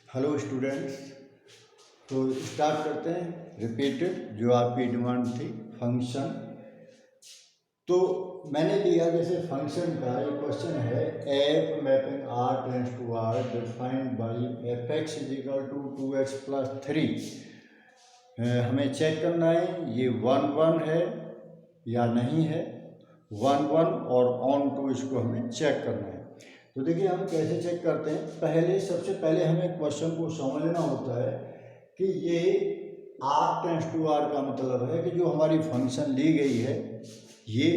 Hello students. तो start करते हैं रिपीटेड जो आपकी डिमांड थी फंक्शन। तो मैंने लिया जैसे फंक्शन का एक क्वेश्चन है f mapping R tends to R defined by f x is equal to 2x plus 3। हमें चेक करना है ये 1 1 है या नहीं है। 1 1 और ऑन टू इसको हमें चेक करना है। तो देखिए हम कैसे चेक करते हैं। सबसे पहले हमें क्वेश्चन को समझना होता है कि ये आर टेंस टू आर का मतलब है कि जो हमारी फंक्शन ली गई है ये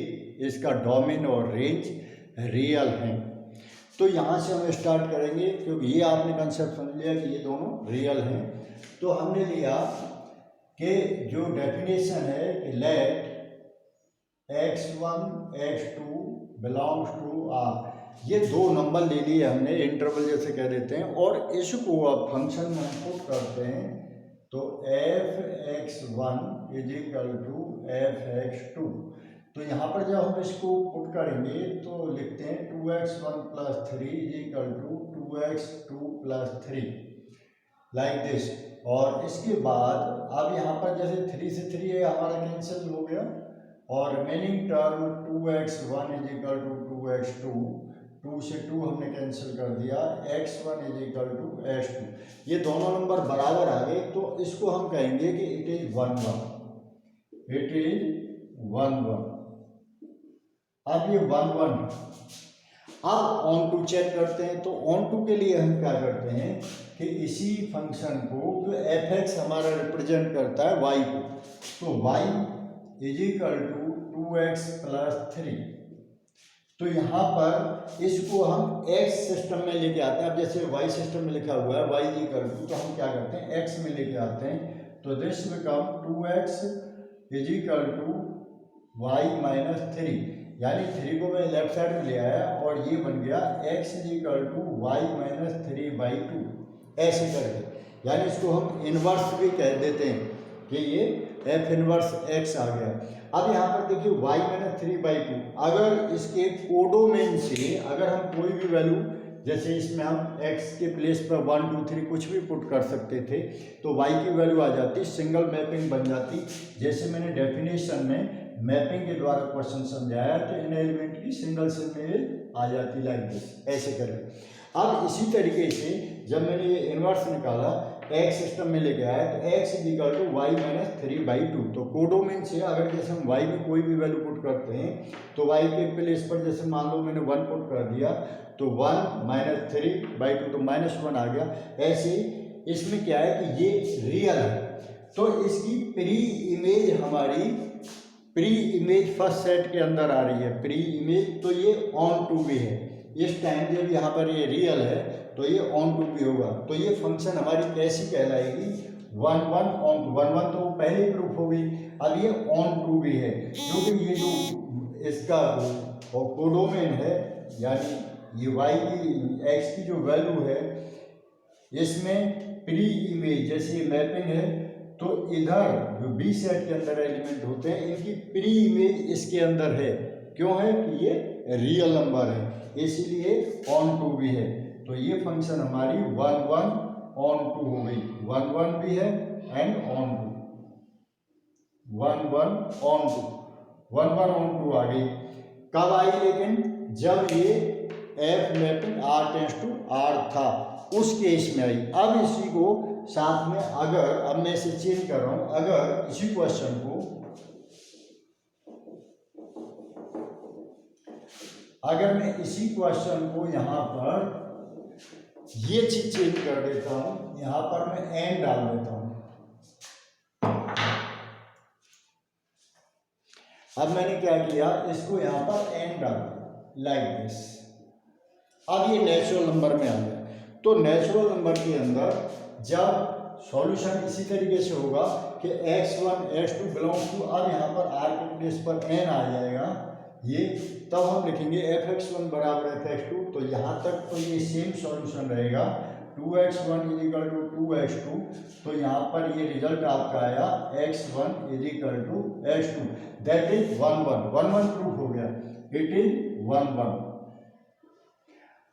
इसका डोमेन और रेंज रियल हैं। तो यहाँ से हम स्टार्ट करेंगे क्योंकि ये आपने कंसेप्ट समझ लिया कि ये दोनों रियल हैं। तो हमने लिया कि जो डेफिनेशन है कि late x1 x2 belongs to are, ये दो नंबर ले लिए हमने, इंटरवल जैसे कह देते हैं, और इसको अब फंक्शन में हम पुट करते हैं। तो f(x1) is equal to f(x2). तो यहाँ पर जब हम इसको पुट करेंगे तो लिखते हैं 2x1 plus 3 is equal to 2x2 plus 3 like this. और इसके बाद अब यहाँ पर जैसे 3 से 3 है हमारा कैंसिल हो गया और remaining term 2x1 is equal to 2x2, 2 से 2 हमने कैंसिल कर दिया, x1 is equal to x2। ये दोनों नंबर बराबर आ गए तो इसको हम कहेंगे कि इट इज 1 1। It is 1 1। अब ये 1 1। अब ऑन टू चेक करते हैं। तो ऑन टू के लिए हम क्या करते हैं कि इसी फंक्शन को जो एफ एक्स हमारा रिप्रेजेंट करता है y को, तो y is equal to 2x plus 3। तो यहाँ पर इसको हम x सिस्टम में लेके आते हैं। अब जैसे y सिस्टम में लिखा हुआ है y इज इक्वल टू, तो हम क्या करते हैं x में लेके आते हैं। तो this become 2x is equal to y minus 3, यानी 3 को मैं लेफ्ट साइड में ले आया और ये बन गया x is equal to y minus 3/2, ऐसे करके। यानी इसको हम इनवर्स भी कह देते हैं कि ये f इनवर्स x आ गया। अब यहाँ पर देखिए y माइनस 3/2, अगर इसके कोडोमेन से अगर हम कोई भी वैल्यू, जैसे इसमें हम x के प्लेस पर 1 2 3 कुछ भी पुट कर सकते थे तो y की वैल्यू आ जाती, सिंगल मैपिंग बन जाती। जैसे मैंने डेफिनेशन में मैपिंग के द्वारा क्वेश्चन समझाया तो इन एलिमेंट की सिंगल से मेल आ जाती लाइक दिस, ऐसे करके। अब इसी तरीके से जब मैंने ये इनवर्स निकाला x सिस्टम में लेके आया तो x is equal to y minus 3/2। तो कोडोमेन से अगर जैसे हम y में कोई भी वैल्यू पुट करते हैं तो y के प्लेस पर जैसे मान लो मैंने 1 पुट कर दिया तो 1 माइनस 3/2 तो -1 आ गया। ऐसे इसमें क्या है कि ये रियल है तो इसकी प्री इमेज फर्स्ट सेट के अंदर आ रही है, प्री इमेज, तो ये ऑन टू भी है। इस टाइम जब यहाँ पर ये रियल है तो ये ऑन टू भी होगा। तो ये फंक्शन हमारी कैसी कहलाएगी, 1 1 ऑन टू। 1 1 तो पहले ही प्रूफ हो गई। अब ये ऑन टू भी है क्योंकि ये जो इसका कोडोमेन है, यानी ये y की x की जो वैल्यू है इसमें प्री इमेज, जैसे ये मैपिंग है तो इधर जो बी सेट के अंदर एलिमेंट होते हैं इनकी प्री इमेज इसके अंदर है। क्यों है कि ये रियल नंबर है, इसीलिए ऑन टू भी है। तो ये फंक्शन हमारी 1 1 ऑन टू हो गई। 1 1 भी है and onto, 1 1 onto, 1 1 onto आ गई। कब आई लेकिन, जब ये F mapping R tends to R था उस केस में आई। अब इसी को साथ में अगर, अब मैं इसे चेंज कर रहा हूं, अगर इसी क्वेश्चन को, अगर मैं इसी क्वेश्चन को यहां पर ये चीज चेंज कर देता हूं, यहां पर मैं एन डाल देता हूं। अब मैंने क्या किया, इसको यहां पर एन डाल दिया लाइक दिस। अब ये नेचुरल नंबर में आ गया। तो नेचुरल नंबर के अंदर जब सॉल्यूशन इसी तरीके से होगा कि x1 x2 बिलोंग्स टू, अब यहाँ पर r के प्लेस पर n आ जाएगा ये, तब हम लिखेंगे fx1 बराबर fx2। तो यहाँ तक तो ये सेम सॉल्यूशन रहेगा, 2x1 is equal to 2x2। तो यहाँ पर ये रिजल्ट आपका आया x1 is equal to x2, that is 1 1 1 1 proof हो गया, इट इज 1 1।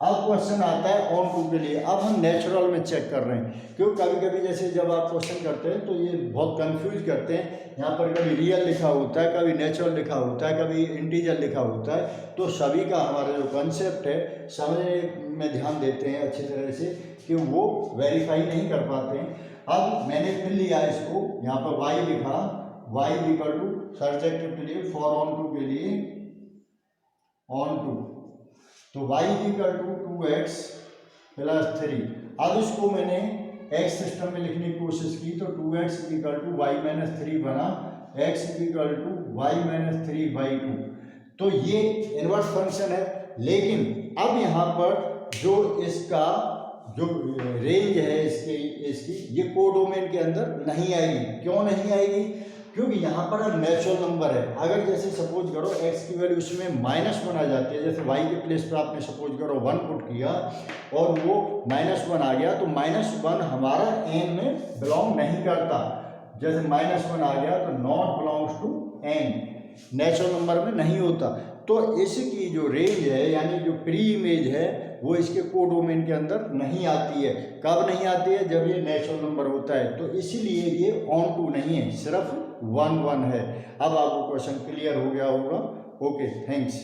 अब क्वेश्चन आता है ऑन टू के लिए। अब हम नेचुरल में चेक कर रहे हैं, क्योंकि कभी कभी जैसे जब आप क्वेश्चन करते हैं तो ये बहुत कंफ्यूज करते हैं। यहाँ पर कभी रियल लिखा होता है, कभी नेचुरल लिखा होता है, कभी इंटीजर लिखा होता है। तो सभी का हमारा जो कंसेप्ट है समझने में ध्यान देते हैं अच्छी तरह से, कि वो वेरीफाई नहीं कर पाते हैं। अब मैंने फिर लिया इसको, यहाँ पर वाई लिखा, वाई इक्वल टू सब्जेक्टिव के लिए फॉर ऑन टू के लिए ऑन टू, तो y equal to 2x plus 3। अब इसको मैंने x सिस्टम में लिखने की कोशिश की तो 2x equal to y minus 3 बना, x equal to y minus 3/2। तो ये इनवर्स फंक्शन है, लेकिन अब यहाँ पर जो इसका जो रेंज है इसकी ये कोडोमेन के अंदर नहीं आएगी। क्यों नहीं आएगी? क्योंकि यहाँ पर अब नेचुरल नंबर है। अगर जैसे सपोज करो x की वैल्यू उसमें -1 आ जाती है, जैसे y के प्लेस पर आपने सपोज करो 1 पुट किया और वो -1 आ गया, तो -1 हमारा n में बिलोंग नहीं करता। जैसे -1 आ गया तो not belongs to n, natural number में नहीं होता। तो इसकी जो रेंज है यानी जो प्री इमेज है वो इसके कोडोमेन के अंदर नहीं आती है। कब नहीं आती है? जब ये नेचुरल नंबर होता है। तो इसीलिए ये ऑन टू नहीं है, सिर्फ 1 1 है। अब आपको क्वेश्चन क्लियर हो गया होगा। Okay, thanks.